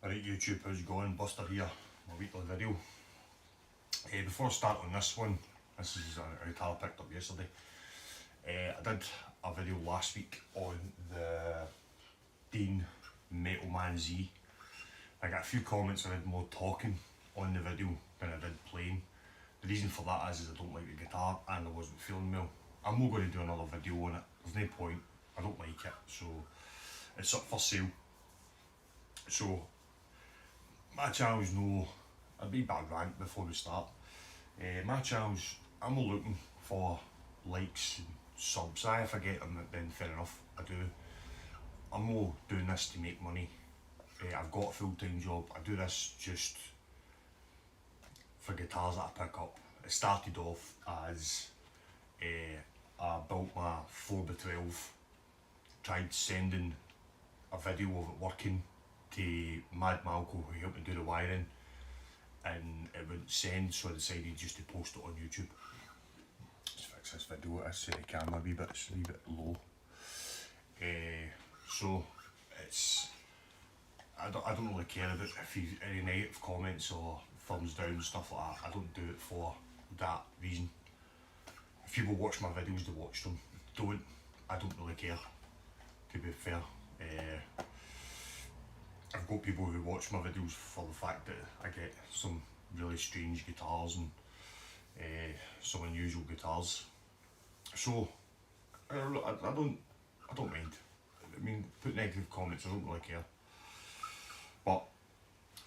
Alright YouTube, how's it going? Buster here, my weekly video. Before I start on this one, this is a guitar I picked up yesterday. I did a video last week on the Dean Metalman Z. I got a few comments. I did more talking on the video than I did playing. The reason for that is I don't like the guitar and I wasn't feeling well. I'm not going to do another video on it, there's no point, I don't like it, so it's up for sale. So my channel's no, a wee bit of rant before we start. My channel's, I'm not looking for likes and subs. If I get them, then fair enough, I do. I'm not doing this to make money. I've got a full-time job. I do this just for guitars that I pick up. It started off as I built my 4x12, tried sending a video of it working to Mad Malco, who helped me do the wiring, and it wouldn't send, so I decided just to post it on YouTube. Let's fix this video. I set the camera a wee bit low. So it's, I don't really care about if you any negative comments or thumbs down and stuff like that. I don't do it for that reason. If people watch my videos, they watch them. I don't really care, to be fair. I've got people who watch my videos for the fact that I get some really strange guitars and some unusual guitars. So I don't mind. I mean, put negative comments, I don't really care. But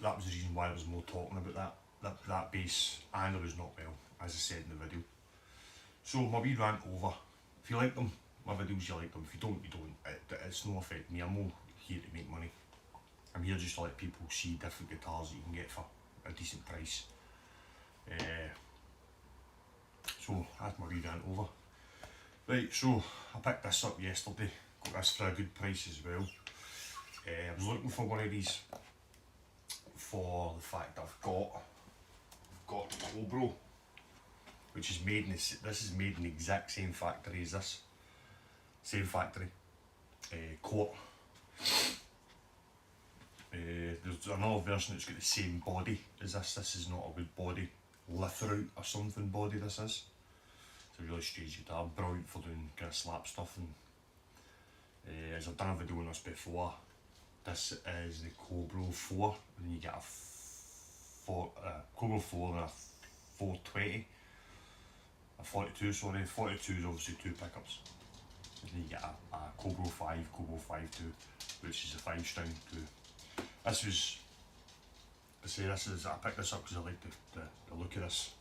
that was the reason why I was more talking about that bass, and I was not well, as I said in the video. So my wee rant over. If you like them, my videos, you like them. If you don't, you don't. It's no affect me. I'm not here to make money. I'm here just to let people see different guitars that you can get for a decent price. So that's my wee rant over. Right, so I picked this up yesterday. Got this for a good price as well. I was looking for one of these for the fact that I've got Cobra, which is made in this is made in the exact same factory as this. Same factory. Court. There's another version that's got the same body as this. This is not a wood body, lithout or something body this is. It's a really strange guitar, brilliant for doing kind of slap stuff. And as I've done a video on this before, this is the Cobra 4, and you get a Cobra 4 and a 420, a 42 sorry, 42 is obviously 2 pickups. And then you get a Cobra 5, Cobra 5.2, which is a 5-string too. This was, I picked this up because I like the look of this.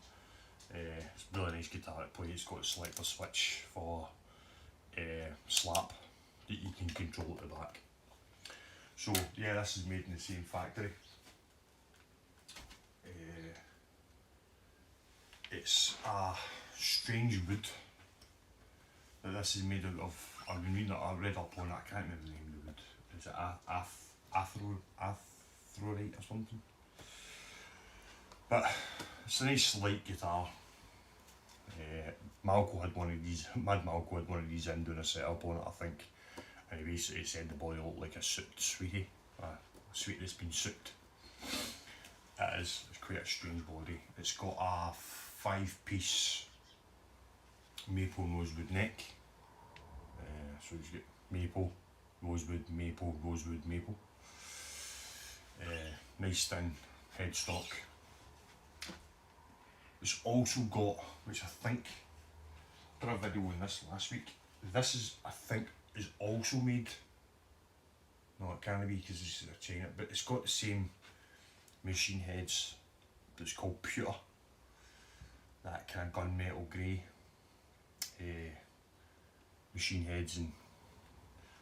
It's a really nice guitar to play. It's got a selector switch for slap that you can control at the back. So yeah, this is made in the same factory. It's a strange wood that this is made out of. I've been reading it, I read up on it, I can't remember the name of the wood. Is it athrorite or something? But it's a nice light guitar. Malco had one of these, Mad Malco had one of these in doing a setup on it, I think. And he basically said the body looked like a souped sweetie. A sweetie that's been souped. It is, it's quite a strange body. It's got a 5-piece maple rosewood neck. So you've got maple, rosewood, maple, rosewood, maple. Nice thin headstock. It's also got, which I think, I did a video on this last week. This is, I think, is also made, no it can't be because this is a China, but it's got the same machine heads, but it's called Pewter. That kind of gunmetal grey machine heads and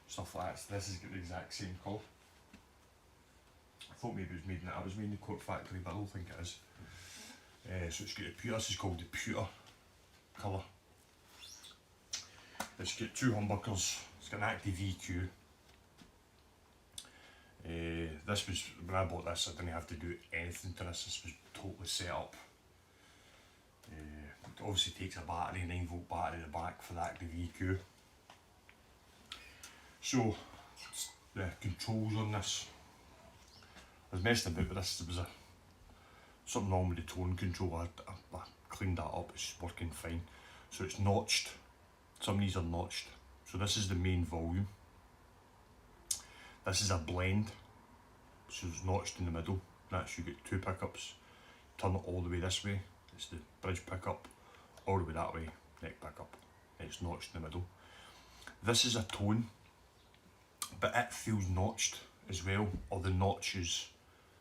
stuff like that. So this has got the exact same colour. I thought maybe it was made in it. It was made in the Court factory, but I don't think it is. So it's got the Pewter. This is called the Pewter colour. It's got 2 humbuckers. It's got an active EQ. This was, when I bought this, I didn't have to do anything to this. This was totally set up. It obviously takes a battery, 9-volt battery at the back for the active EQ. So the controls on this was messing about with this. There was something wrong with the tone control. I cleaned that up, it's working fine. So it's notched, some of these are notched. So this is the main volume. This is a blend, so it's notched in the middle. That's, you get two pickups. Turn it all the way this way, it's the bridge pickup. All the way that way, neck pickup. It's notched in the middle. This is a tone, but it feels notched as well, or the notch is,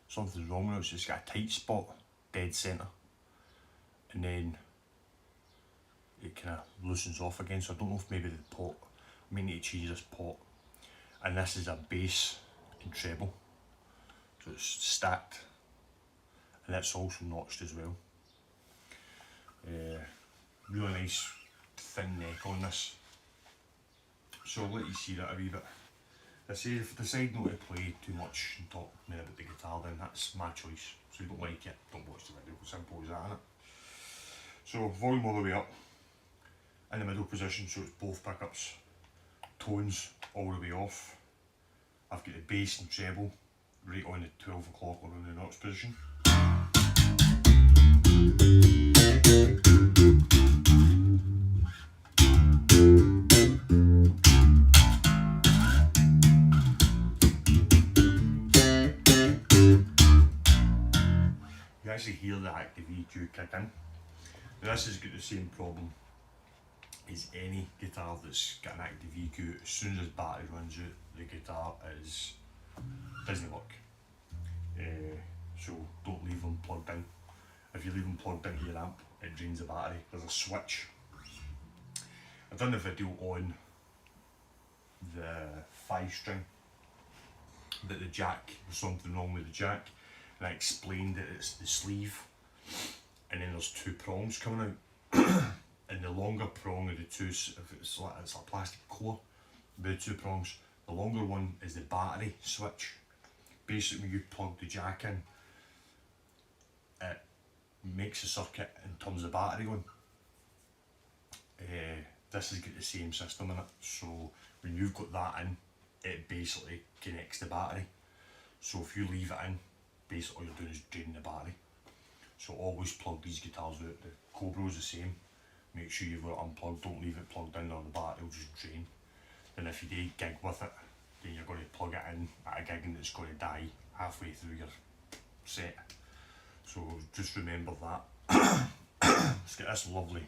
something's wrong with it, so it's got a tight spot, dead centre. And then it kind of loosens off again, so I don't know if maybe the pot, I may need to change this pot. And this is a bass and treble, so it's stacked, and it's also notched as well. Really nice thin neck on this, so I'll let you see that a wee bit. I say if I decide not to play too much and talk about the guitar, then that's my choice. So if you don't like it, don't watch the video, simple as that, innit? So volume all the way up, in the middle position, so it's both pickups. Tones all the way off. I've got the bass and treble right on the 12 o'clock or on the notch position. You actually hear the active EQ kick in. Now this has got the same problem as any guitar that's got an active EQ. As soon as his battery runs out, the guitar doesn't work. So don't leave them plugged in. If you leave them plugged into your amp, it drains the battery. There's a switch. I've done a video on the 5-string, that the jack, there's something wrong with the jack, and I explained that it's the sleeve, and then there's two prongs coming out. And the longer prong of the two, if it's a plastic core with the two prongs, the longer one is the battery switch. Basically, when you plug the jack in, it makes a circuit and turns the battery on. This has got the same system in it, so when you've got that in, it basically connects the battery. So if you leave it in, basically all you're doing is draining the battery. So always plug these guitars out. The Cobra's the same. Make sure you've got it unplugged, don't leave it plugged in or the battery will just drain. And if you do gig with it, then you're going to plug it in at a gig and it's going to die halfway through your set. So just remember that. It's got this lovely,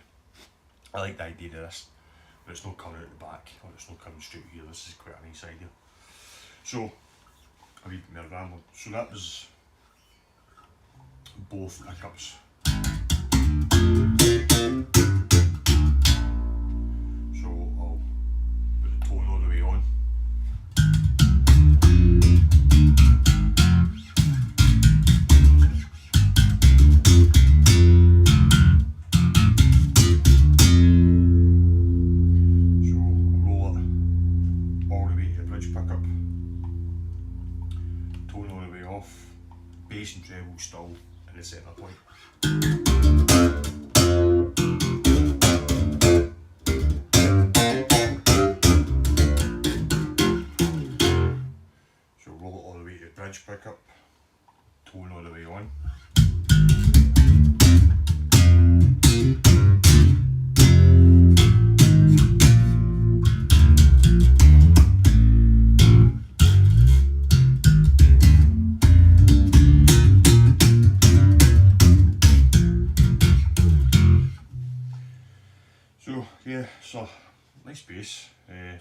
I like the idea of this, but it's not coming out the back, or it's not coming straight here. This is quite a nice idea. So, a wee bit more rambling. So that was both pickups. So I'll put the tone all the way on. So I'll roll it all the way to the bridge pickup. Tone all the way off. Bass and treble still in the centre point. So roll it all the way to the bridge pickup, tone all the way on. So yeah, so nice bass.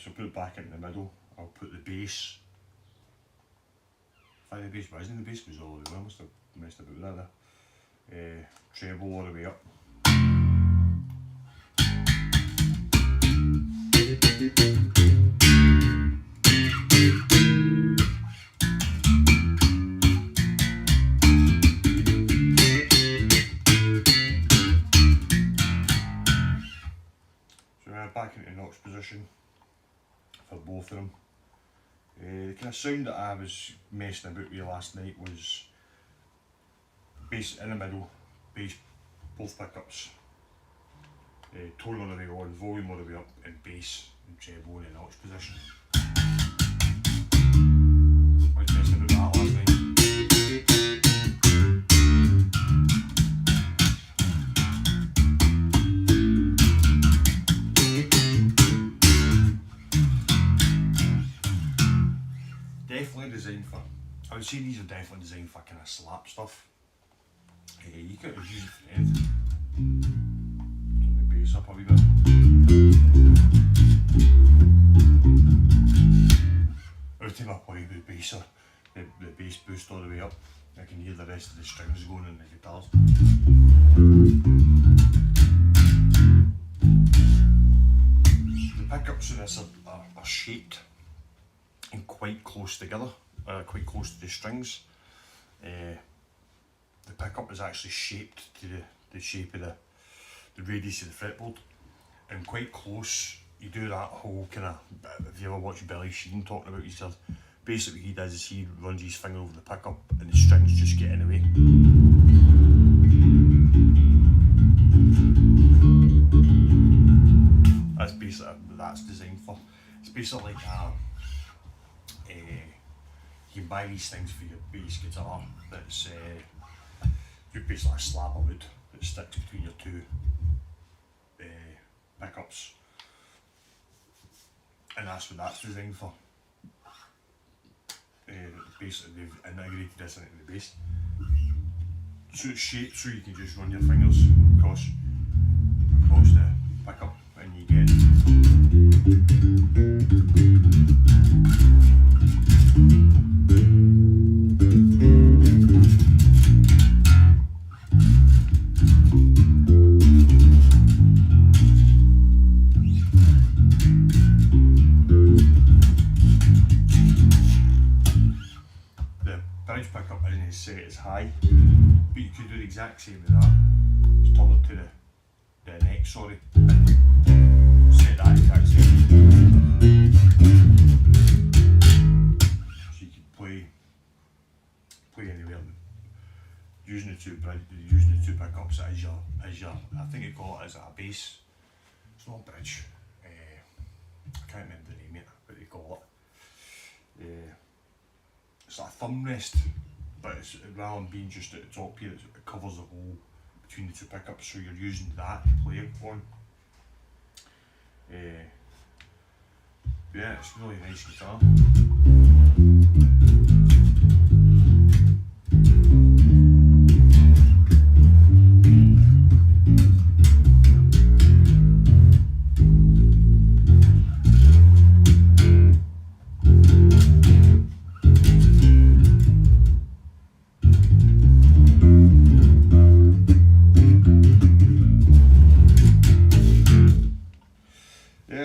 So put it back into the middle. I'll put the bass. The bass wasn't the bass was all the way. I must have messed about that there. Treble all the way up. Back into notch position for both of them. The kind of sound that I was messing about with last night was bass in the middle, bass both pickups, tone all the way on, volume all the way up, and bass and treble in the notch position. I was messing about that last night. designed for. I would say these are definitely designed for kind of slap stuff. You could use it for anything. Turn the bass up a wee bit. Every time I play with the bass, the bass boost all the way up, I can hear the rest of the strings going in the guitars. The pickups in this are shaped and quite close together, quite close to the strings. The pickup is actually shaped to the shape of the radius of the fretboard, and quite close. You do that whole kind of, if you ever watch Billy Sheehan talking about his stuff, basically what he does is he runs his finger over the pickup and the strings just get in the way. That's basically what that's designed for. It's basically like you can buy these things for your bass guitar that's you basically a slab of wood that sticks between your two pickups, and that's what that's designed for. Basically they've integrated this into the bass, so it's shaped so you can just run your fingers across the pickup and you get set as high, but you could do the exact same as that. Just turn it to the neck, sorry, and set that exact same. So you can play anywhere using the two pickups as your I think you call it as a bass. It's not a bridge. I can't remember the name yet, but they call it. It's like a thumb rest. But it's, rather than being just at the top here, it covers the hole between the two pickups, so you're using that to play on. Yeah, it's a really nice guitar.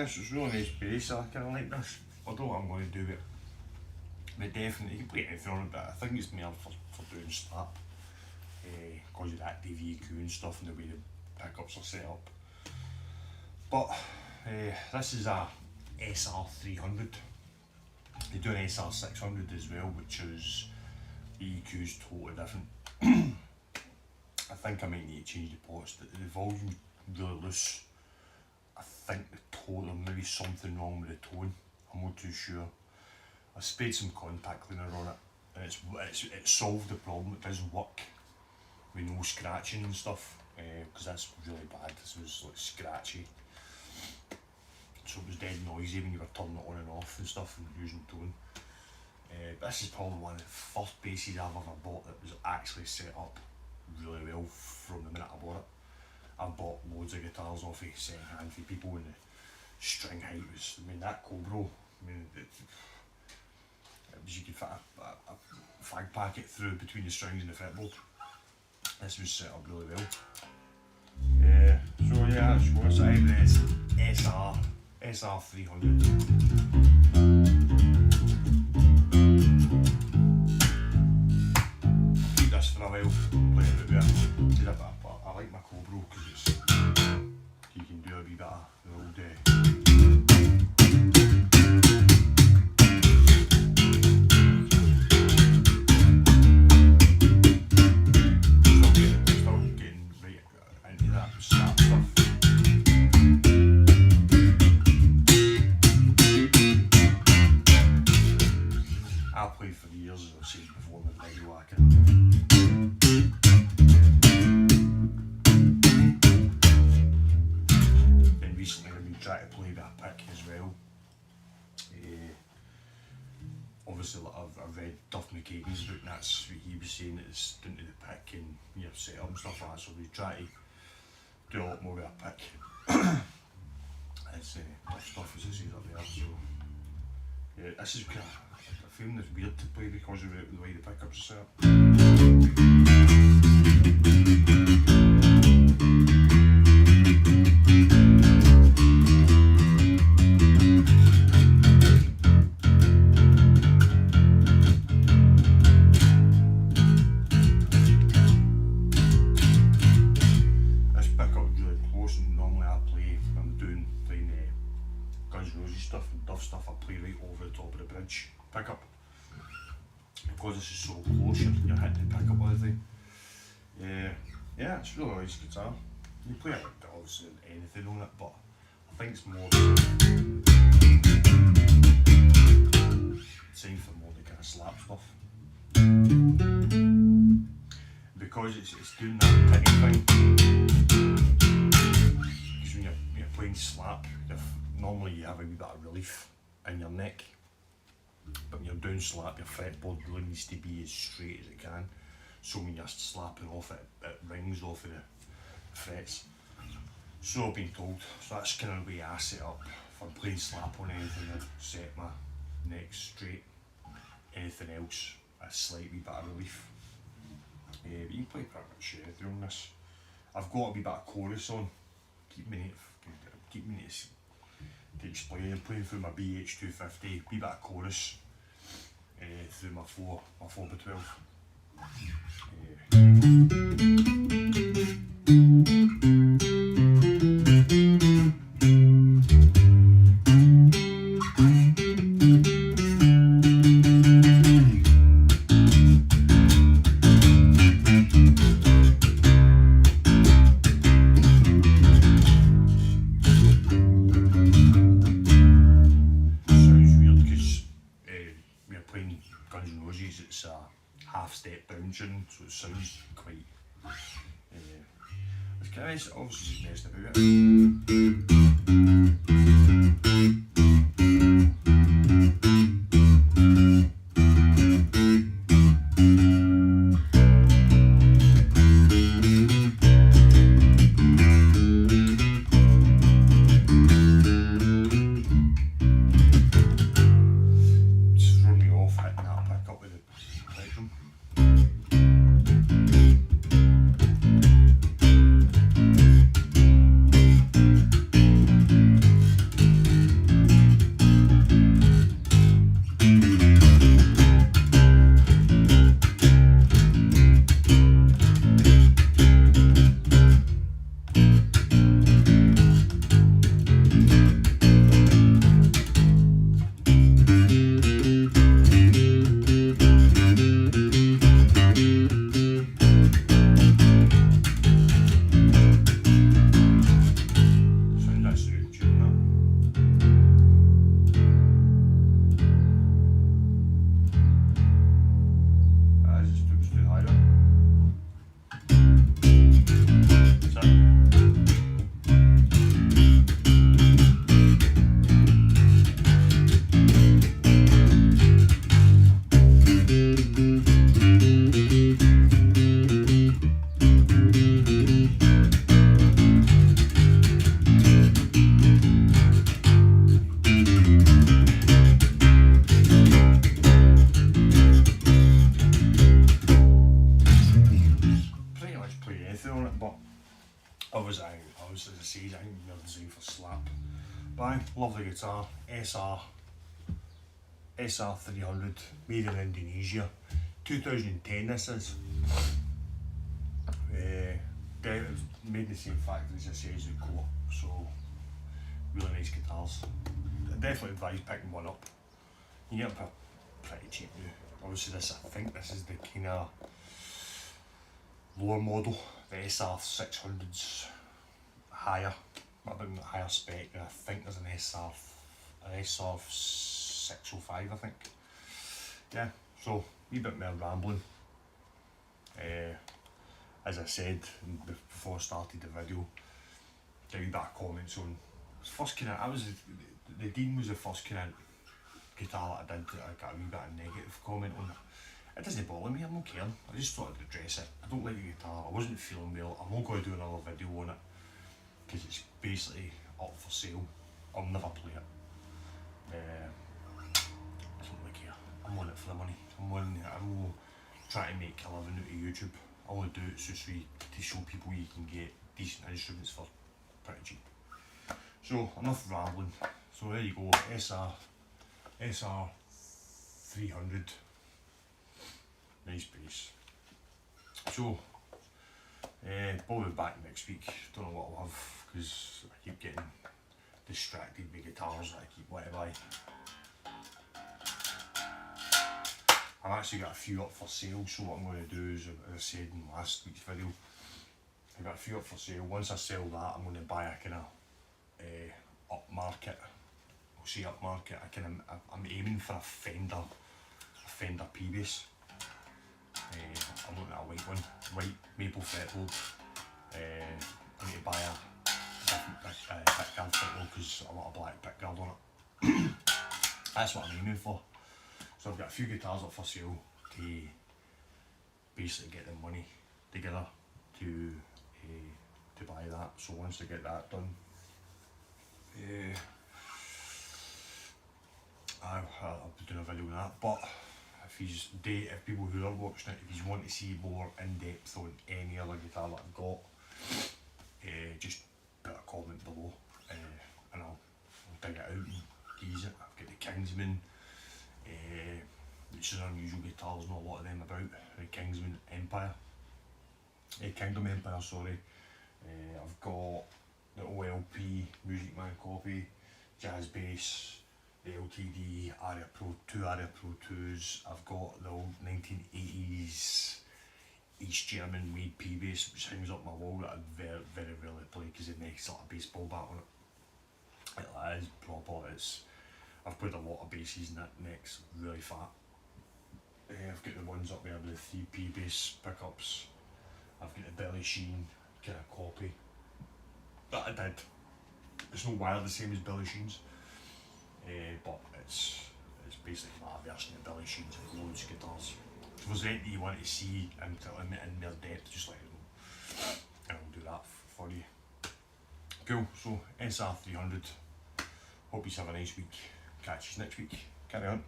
It's a really nice bass, I kind of like this. I don't know what I'm going to do with it, but definitely you can play anything on it, but I think it's more for doing slap, because of that DVEQ and stuff and the way the pickups are set up. But this is a sr300. They do an sr600 as well, which is the EQ's totally different. I think I might need to change the pots. The volume's really loose. I think the tone, there may be something wrong with the tone, I'm not too sure. I sprayed some contact cleaner on it and it solved the problem. It doesn't work with no scratching and stuff, because that's really bad. This was like scratchy, so it was dead noisy when you were turning it on and off and stuff and using tone. This is probably one of the first basses I've ever bought that was actually set up really well from the minute I bought it. I've bought loads of guitars off of second hand for people, and the string height was, I mean, that Cobra, I mean, it was, you could fit a fag packet through between the strings and the fretboard. This was set up really well. So yeah, that's what's Ibanez sr300. Keep this for a while, play it with it. I like my Cobra because you can do a wee bit of the old still getting right into that slap stuff. I played for years, as I've said before, with Lego Whacker. Recently I've been trying to play with a pick as well. Obviously, like I've read that's what he was saying, it's down to the pick and your setup and stuff like that, so we try to do a lot more with a pick. It's tough stuff as I say up there, so yeah, this is kind of, I feel it's weird to play because of the way the pickups are set up. Stuff I play right over the top of the bridge pickup, because this is so close, you're hitting the pickup all the time. Yeah, it's really nice guitar. You play it obviously anything on it, but I think it's more designed for more the kind of slap stuff, because it's doing that picking thing. Because when you're playing slap, normally you have a wee bit of relief in your neck, but when you're down slap, your fretboard really needs to be as straight as it can, so when you're slapping off it, it rings off of the frets. So I've been told, so that's kind of the way I set up for playing slap on anything. I set my neck straight, anything else a slight wee bit of relief. But you can play pretty much anything on this. I've got a wee bit of chorus on, keep me to explain. I'm playing through my BH250, wee bit of chorus through my 4x12. It's a half step down tune, so it sounds quite it's kind of nice, obviously just messing about it. Obviously, as I say, I think they're designed for slap. But lovely guitar, sr300, made in Indonesia, 2010 this is. Made in the same factory as I say as the core, so really nice guitars. I definitely advise picking one up. You get them pretty cheap now. Obviously I think this is the kind of lower model. The sr300's higher, a bit higher spec, and I think there's an sr605 I think. Yeah, so a wee bit more rambling. As I said before I started the video, get a wee bit of comments on. The Dean was the first kind of guitar that I did that I got a wee bit of negative comment on. it doesn't bother me, I'm not caring. I just thought I'd address it. I don't like the guitar, I wasn't feeling well. I'm not going to do another video on it because it's basically up for sale. I'll never play it. I don't really care. I'm on it for the money. I'm not trying to make a living out of YouTube. I want to do it just to show people you can get decent instruments for pretty cheap. So enough rambling. So there you go, sr300. Nice bass. So I'll be back next week. Don't know what I'll have because I keep getting distracted by guitars that I keep wanting to buy. I've actually got a few up for sale, so what I'm going to do is, as I said in last week's video, I've got a few up for sale. Once I sell that, I'm going to buy a kind of upmarket. I'll say upmarket. I'm aiming for a Fender P-bass. I'm looking at a white one, white maple fretboard. I need to buy a different pickguard fretboard because I want a black pickguard on it. That's what I'm aiming for. So I've got a few guitars up for sale to basically get the money together to buy that. So once I get that done, I'll be doing a video on that. But if people who are watching it, if you want to see more in depth on any other guitar that I've got, just put a comment below, and I'll dig it out and use it. I've got the Kingsman, which is an unusual guitar. There's not a lot of them about. The Kingsman Empire, Kingdom Empire, sorry. I've got the OLP Music Man copy, Jazz Bass, the LTD Aria Pro 2 Aria Pro 2s. I've got the old 1980s East German made P-bass, which hangs up my wall that I very rarely play because it makes sort of baseball bat on it. That is proper. I've played a lot of basses and that neck's really fat. I've got the ones up there with the 3 P-bass pickups. I've got the Billy Sheen kind of copy that I did. It's not wired the same as Billy Sheen's, but it's basically my version of Billy Sheen's and loads of guitars. If there's anything you want to see in their depth, just let me know and I'll do that for you. Cool, so sr300. Hope you have a nice week. Catch you next week. Carry on.